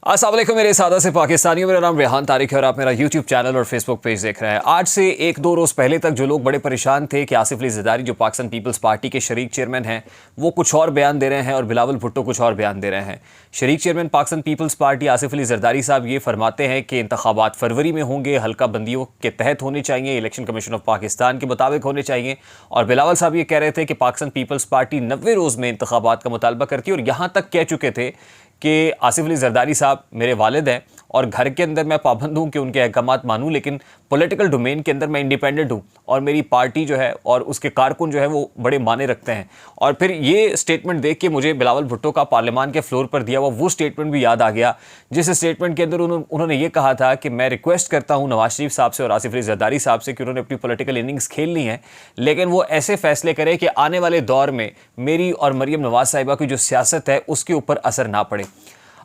अस्सलाम वालेकुम मेरे सादा से पाकिस्तानियों। मेरा नाम रेहान तारिक है और आप मेरा यूट्यूब चैनल और फेसबुक पेज देख रहे हैं। आज से एक दो रोज़ पहले तक जो लोग बड़े परेशान थे कि आसिफ अली जरदारी जो पाकिस्तान पीपल्स पार्टी के शरीक चेयरमैन हैं वो कुछ और बयान दे रहे हैं और बिलावल भुट्टो कुछ और बयान दे रहे हैं। शरीक chairman Pakistan People's Party Asif Ali Zardari साहब ये फरमाते हैं कि इंतखाबात फरवरी में होंगे, हल्का बंदियों के तहत होने चाहिए, इलेक्शन कमीशन ऑफ पाकिस्तान के मुताबिक होने चाहिए। और बिलावल साहब ये कह रहे थे कि पाकिस्तान पीपल्स पार्टी 90 रोज़ में इंतखाबात का मुतालबा करती है और यहाँ तक कह चुके थे कि आसिफ अली जरदारी साहब मेरे वालिद हैं और घर के अंदर मैं पाबंद हूँ कि उनके अहकामात मानूँ, लेकिन पॉलिटिकल डोमेन के अंदर मैं इंडिपेंडेंट हूँ और मेरी पार्टी जो है और उसके कारकुन जो है वो बड़े माने रखते हैं। और फिर ये स्टेटमेंट देख के मुझे बिलावल भुट्टो का पार्लियामान के फ्लोर पर दिया हुआ वो स्टेटमेंट भी याद आ गया, जिस स्टेटमेंट के अंदर उन्होंने ये कहा था कि मैं रिक्वेस्ट करता हूँ नवाज शरीफ साहब से और आसिफ अली जरदारी साहब से कि उन्होंने अपनी पॉलिटिकल इनिंग्स खेलनी है, लेकिन वो ऐसे फैसले करें कि आने वाले दौर में मेरी और मरीम नवाज साहिबा की जो सियासत है उसके ऊपर असर ना पड़े।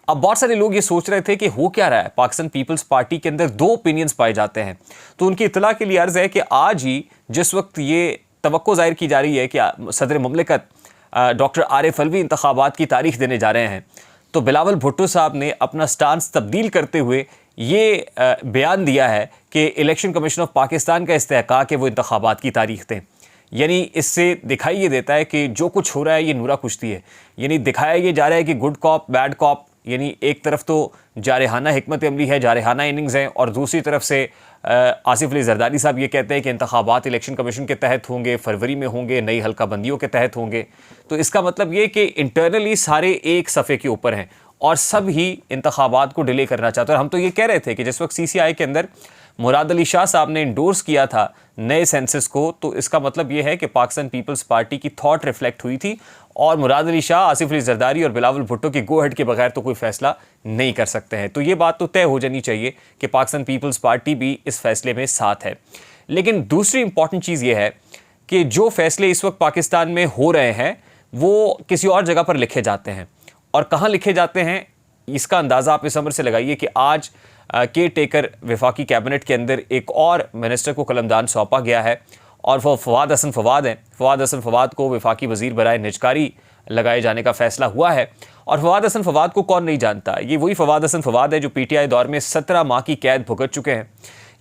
अब बहुत सारे लोग ये सोच रहे थे कि हो क्या रहा है, पाकिस्तान पीपल्स पार्टी के अंदर दो ओपिनियंस पाए जाते हैं। तो उनकी इत्तला के लिए अर्ज है कि आज ही जिस वक्त ये तवक्को जाहिर की जा रही है कि सदर मुमलिकत डॉक्टर आरिफ अलवी इंतखाबात की तारीख देने जा रहे हैं, तो बिलावल भुट्टो साहब ने अपना स्टांस तब्दील करते हुए ये बयान दिया है कि इलेक्शन कमीशन ऑफ पाकिस्तान का इस्तेहकाक है वो इंतखाबात की तारीख दें। यानी इससे दिखाई ये देता है कि जो कुछ हो रहा है ये नूरा कुश्ती है। यानी दिखाया ये जा रहा है कि गुड कॉप बैड कॉप, यानी एक तरफ तो जारहाना हिकमत अमली है, जारहाना इनिंग्स हैं, और दूसरी तरफ से आसिफ अली जरदारी साहब ये कहते हैं कि इंतखाबात इलेक्शन कमीशन के तहत होंगे, फरवरी में होंगे, नई हल्का बंदियों के तहत होंगे। तो इसका मतलब ये कि इंटरनली सारे एक सफ़े के ऊपर हैं और सब ही इंतखाबात को डिले करना चाहते हैं। और हम तो ये कह रहे थे कि जिस वक्त CCI के अंदर मुराद अली शाह साहब ने इंडोर्स किया था नए सेंसस को, तो इसका मतलब यह है कि पाकिस्तान पीपल्स पार्टी की थॉट रिफ्लेक्ट हुई थी और मुराद अली शाह, आसिफ अली जरदारी और बिलावल भुट्टो की गो हेड के बगैर तो कोई फैसला नहीं कर सकते हैं। तो ये बात तो तय हो जानी चाहिए कि पाकिस्तान पीपल्स पार्टी भी इस फैसले में साथ है। लेकिन दूसरी इंपॉर्टेंट चीज़ ये है कि जो फैसले इस वक्त पाकिस्तान में हो रहे हैं वो किसी और जगह पर लिखे जाते हैं, और कहाँ लिखे जाते हैं इसका अंदाज़ा आप इस अमर से लगाइए कि आज केयर टेकर वफाकी कैबिनेट के अंदर एक और मिनिस्टर को कलमदान सौंपा गया है और वो फवाद हसन फवाद हैं। फवाद हसन फवाद को वफाकी वज़ीर बराए निजकारी लगाए जाने का फैसला हुआ है। और फवाद हसन फवाद को कौन नहीं जानता, ये वही फवाद हसन फवाद है जो PTI दौर में 17 माह की कैद भुगत चुके हैं।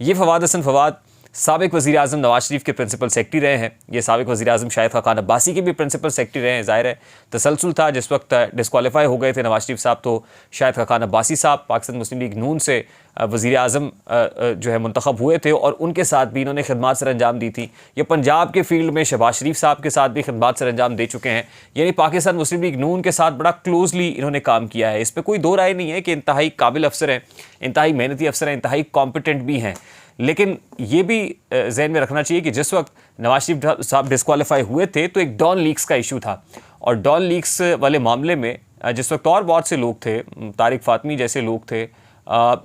ये फवाद हसन फवाद साबिक वज़ीर आज़म नवाज शरीफ के प्रिंसिपल सेक्रेटरी रहे हैं। ये साबिक वज़ीर आज़म शाहिद खान अब्बासी के भी प्रिंसिपल सेक्रेटरी रहे हैं। ज़ाहिर है तसलसल था, जिस वक्त डिस्क्वालीफाई हो गए थे नवाज शरीफ साहब तो शाहिद खान अब्बासी साहब पाकिस्तान मुस्लिम लीग नून से वज़ीर आज़म जो है मुंतखब हुए थे और उनके साथ भी इन्होंने खिदमात सर अंजाम दी थी। ये पंजाब के फील्ड में शहबाज शरीफ साहब के साथ भी खिदमात सर अंजाम दे चुके हैं। यानी पाकिस्तान मुस्लिम लीग नून के साथ बड़ा क्लोजली इन्होंने काम किया है। इस पर कोई दो राय नहीं है कि इंतहाई काबिल अफसर हैं, इंतहाई मेहनती अफसर हैं, इंतहाई कॉम्पिटेंट भी हैं। लेकिन ये भी जहन में रखना चाहिए कि जिस वक्त नवाज शरीफ साहब डिस्क्वालीफाई हुए थे तो एक डॉन लीक्स का इशू था, और डॉन लीक्स वाले मामले में जिस वक्त और बहुत से लोग थे, तारिक फातमी जैसे लोग थे,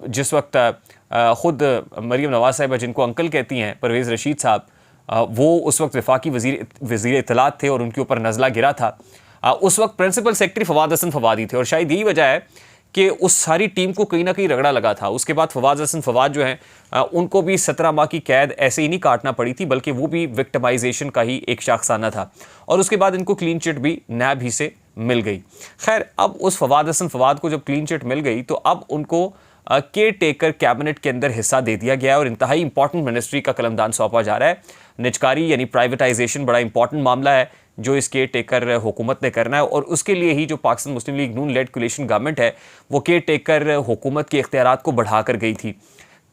जिस वक्त ख़ुद मरीम नवाज साहिबा जिनको अंकल कहती हैं, परवेज़ रशीद साहब, वो उस वक्त वफाकी वज़ीर इत्तलात थे और उनके ऊपर नज़ला गिरा था। उस वक्त प्रिंसिपल सेक्रेटरी फवाद हसन फवादी थे और शायद यही वजह है कि उस सारी टीम को कहीं ना कहीं रगड़ा लगा था। उसके बाद फवाद हसन फवाद जो हैं उनको भी 17 माह की कैद ऐसे ही नहीं काटना पड़ी थी, बल्कि वो भी विक्टिमाइजेशन का ही एक शाखसाना था, और उसके बाद इनको क्लीन चिट भी नैब ही से मिल गई। खैर, अब उस फवाद हसन फवाद को जब क्लीन चिट मिल गई तो अब उनको केयर टेकर कैबिनेट के अंदर हिस्सा दे दिया गया और इंतहाई इंपॉर्टेंट मिनिस्ट्री का कलमदान सौंपा जा रहा है। निजकारी यानी प्राइवेटाइजेशन बड़ा इंपॉर्टेंट मामला है जो इस केयर टेकर हुकूमत ने करना है, और उसके लिए ही जो पाकिस्तान मुस्लिम लीग नून लेड कोलिशन गवर्नमेंट है वो केयर टेकर हुकूमत के इख्तियारात को बढ़ा कर गई थी।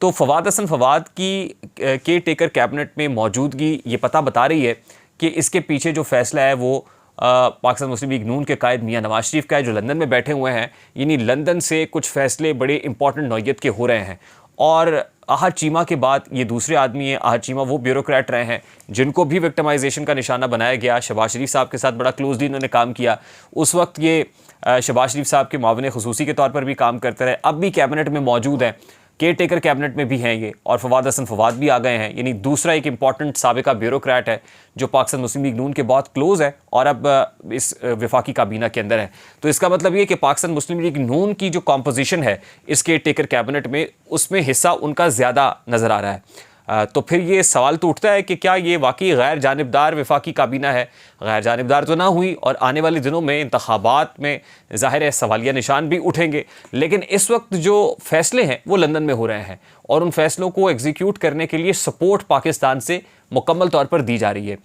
तो फवाद हसन फवाद की केयर टेकर कैबिनेट में मौजूदगी ये पता बता रही है कि इसके पीछे जो फैसला है वो पाकिस्तान मुस्लिम लीग नून के कायद मियां नवाज शरीफ का है, जो लंदन में बैठे हुए हैं। यानी लंदन से कुछ फैसले बड़े इंपॉर्टेंट नौयत के हो रहे हैं, और आहद चीमा के बाद ये दूसरे आदमी हैं। आहद चीमा वो ब्यूरोक्रेट रहे हैं जिनको भी विक्टिमाइजेशन का निशाना बनाया गया। शहबाज शरीफ साहब के साथ बड़ा क्लोजली इन्होंने काम किया। उस वक्त ये शहबाज शरीफ साहब के मावन खुसूसी के तौर पर भी काम करते रहे। अब भी कैबिनेट में मौजूद हैं, केयर टेकर कैबिनेट में भी हैं ये, और फवाद हसन फवाद भी आ गए हैं। यानी दूसरा एक इंपॉर्टेंट साबिका ब्यूरोक्रेट है जो पाकिस्तान मुस्लिम लीग नून के बहुत क्लोज है और अब इस वफाकी काबीना के अंदर है। तो इसका मतलब ये कि पाकिस्तान मुस्लिम लीग नून की जो कॉम्पोजिशन है इस केयर टेकर कैबिनेट में, उसमें हिस्सा उनका ज़्यादा नज़र आ रहा है। तो फिर ये सवाल तो उठता है कि क्या ये वाकई गैर जानिबदार वफाकी काबीना है। गैर जानिबदार तो ना हुई, और आने वाले दिनों में इंतखाबात में ज़ाहिर है सवालिया निशान भी उठेंगे, लेकिन इस वक्त जो फैसले हैं वो लंदन में हो रहे हैं और उन फैसलों को एग्जीक्यूट करने के लिए सपोर्ट पाकिस्तान से मुकम्मल तौर पर दी जा रही है।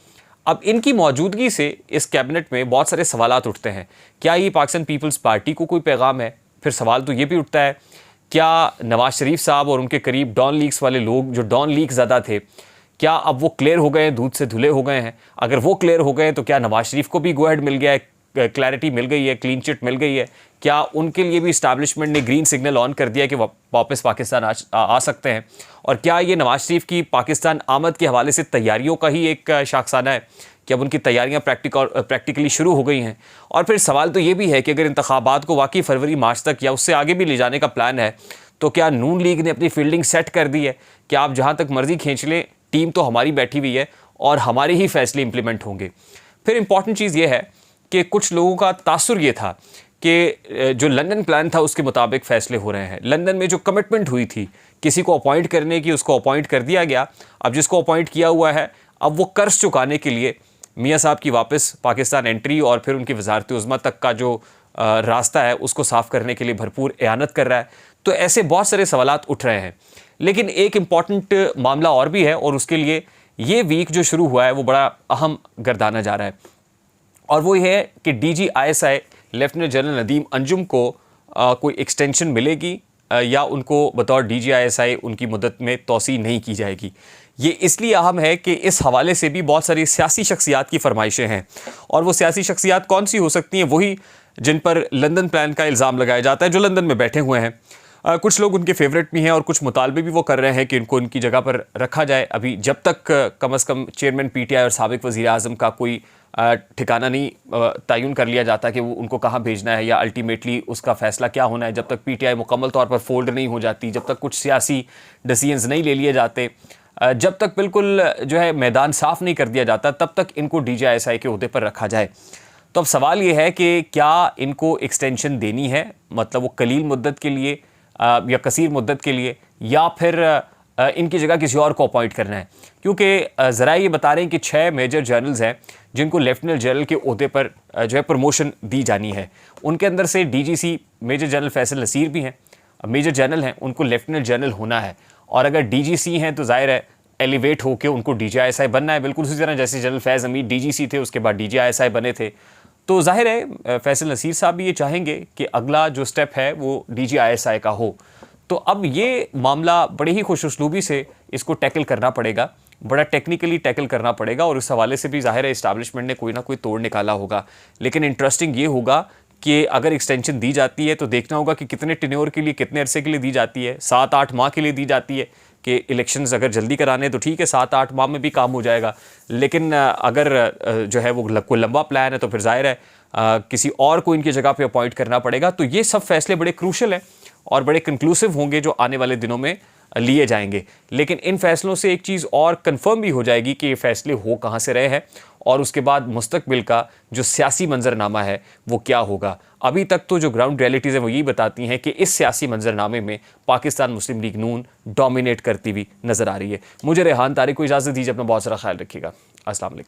अब इनकी मौजूदगी से इस कैबिनेट में बहुत सारे सवालात उठते हैं। क्या ये पाकिस्तान पीपल्स पार्टी को कोई पैगाम है? फिर सवाल तो ये भी उठता है, क्या नवाज शरीफ साहब और उनके करीब डॉन लीग्स वाले लोग जो डॉन लीग ज़्यादा थे, क्या अब वो क्लियर हो गए हैं, दूध से धुले हो गए हैं? अगर वो क्लियर हो गए तो क्या नवाज शरीफ को भी गो हेड मिल गया है, क्लैरिटी मिल गई है, क्लीन चिट मिल गई है? क्या उनके लिए भी इस्टेब्लिशमेंट ने ग्रीन सिग्नल ऑन कर दिया कि वापस पाकिस्तान आ सकते हैं? और क्या ये नवाज शरीफ की पाकिस्तान आमद के हवाले से तैयारियों का ही एक शाखसाना है कि अब उनकी तैयारियां प्रैक्टिकली शुरू हो गई हैं? और फिर सवाल तो ये भी है कि अगर इंतखाबात को वाकई फरवरी मार्च तक या उससे आगे भी ले जाने का प्लान है, तो क्या नून लीग ने अपनी फील्डिंग सेट कर दी है कि आप जहां तक मर्जी खींच लें, टीम तो हमारी बैठी हुई है और हमारे ही फैसले इंप्लीमेंट होंगे? फिर इंपॉर्टेंट चीज़ ये है कि कुछ लोगों का तासुर ये था कि जो लंदन प्लान था उसके मुताबिक फ़ैसले हो रहे हैं। लंदन में जो कमिटमेंट हुई थी किसी को अपॉइंट करने की, उसको अपॉइंट कर दिया गया। अब जिसको अपॉइंट किया हुआ है, अब वो कर्ज चुकाने के लिए मियाँ साहब की वापस पाकिस्तान एंट्री और फिर उनकी वजारत उज़्मा तक का जो रास्ता है उसको साफ़ करने के लिए भरपूर एआनत कर रहा है। तो ऐसे बहुत सारे सवालात उठ रहे हैं। लेकिन एक इम्पॉर्टेंट मामला और भी है, और उसके लिए ये वीक जो शुरू हुआ है वो बड़ा अहम गर्दाना जा रहा है, और वो ये है कि DGISI lieutenant general Nadeem Anjum को कोई एक्सटेंशन मिलेगी या उनको बतौर DGISI उनकी मुद्दत में तोसी नहीं की जाएगी। ये इसलिए अहम है कि इस हवाले से भी बहुत सारी सियासी शख्सियात की फरमाइशें हैं, और वो सियासी शख्सियात कौन सी हो सकती हैं? वही जिन पर लंदन प्लान का इल्ज़ाम लगाया जाता है, जो लंदन में बैठे हुए हैं। कुछ लोग उनके फेवरेट भी हैं और कुछ मुतालबे भी वो कर रहे हैं कि इनको उनकी जगह पर रखा जाए। अभी जब तक कम से कम चेयरमैन PTI और साबिक वज़ीर आज़म का कोई ठिकाना नहीं तयन कर लिया जाता कि वो उनको कहाँ भेजना है या अल्टीमेटली उसका फ़ैसला क्या होना है, जब तक PTI मुकम्मल तौर पर फोल्ड नहीं हो जाती, जब तक कुछ सियासी डिसीजंस नहीं ले लिए जाते, जब तक बिल्कुल जो है मैदान साफ़ नहीं कर दिया जाता, तब तक इनको DGISI के ओहदे पर रखा जाए। तो अब सवाल ये है कि क्या इनको एक्सटेंशन देनी है, मतलब वो कलील मुद्दत के लिए या कसीर मुद्दत के लिए, या फिर इनकी जगह किसी और को अपॉइंट करना है? क्योंकि ज़रा ये बता रहे हैं कि 6 मेजर जनरल्स हैं जिनको लेफ्टिनेंट जनरल के ओहदे पर जो है प्रमोशन दी जानी है। उनके अंदर से DGC major general Faisal Naseer भी हैं, मेजर जनरल हैं, उनको लेफ्टिनेंट जनरल होना है। और अगर DGC हैं तो ज़ाहिर है एलिवेट होकर उनको DGISI बनना है, बिल्कुल उसी तरह जैसे जनरल फैज़ हमीद DGC थे, उसके बाद DGISI बने थे। तो ज़ाहिर है फैसल नसीर साहब भी ये चाहेंगे कि अगला जो स्टेप है वो DGISI का हो। तो अब ये मामला बड़े ही खुश उसलूबी से इसको टैकल करना पड़ेगा, बड़ा टेक्निकली टैकल करना पड़ेगा, और उस हवाले से भी ज़ाहिर है इस्टेब्लिशमेंट ने कोई ना कोई तोड़ निकाला होगा। लेकिन इंटरेस्टिंग ये होगा कि अगर एक्सटेंशन दी जाती है तो देखना होगा कि कितने टेन्योर के लिए, कितने अरसे के लिए दी जाती है। 7-8 माह के लिए दी जाती है कि इलेक्शंस अगर जल्दी कराने तो ठीक है, 7-8 माह में भी काम हो जाएगा। लेकिन अगर जो है वो कोई लंबा प्लान है तो फिर ज़ाहिर है किसी और को इनकी जगह पे अपॉइंट करना पड़ेगा। तो ये सब फैसले बड़े क्रूशल हैं और बड़े कंक्लूसिव होंगे जो आने वाले दिनों में लिए जाएंगे। लेकिन इन फैसलों से एक चीज़ और कंफर्म भी हो जाएगी कि ये फैसले हो कहाँ से रहे हैं, और उसके बाद मुस्तकबिल का जो सियासी मंजरनामा है वो क्या होगा। अभी तक तो जो ग्राउंड रियलिटीज़ है वो यही बताती हैं कि इस सियासी मंजरनामे में पाकिस्तान मुस्लिम लीग नून डोमिनेट करती हुई नज़र आ रही है। मुझे रेहान तारिक को इजाज़त दीजिए, अपना बहुत सारा ख्याल रखिएगा। अस्सलाम वालेकुम।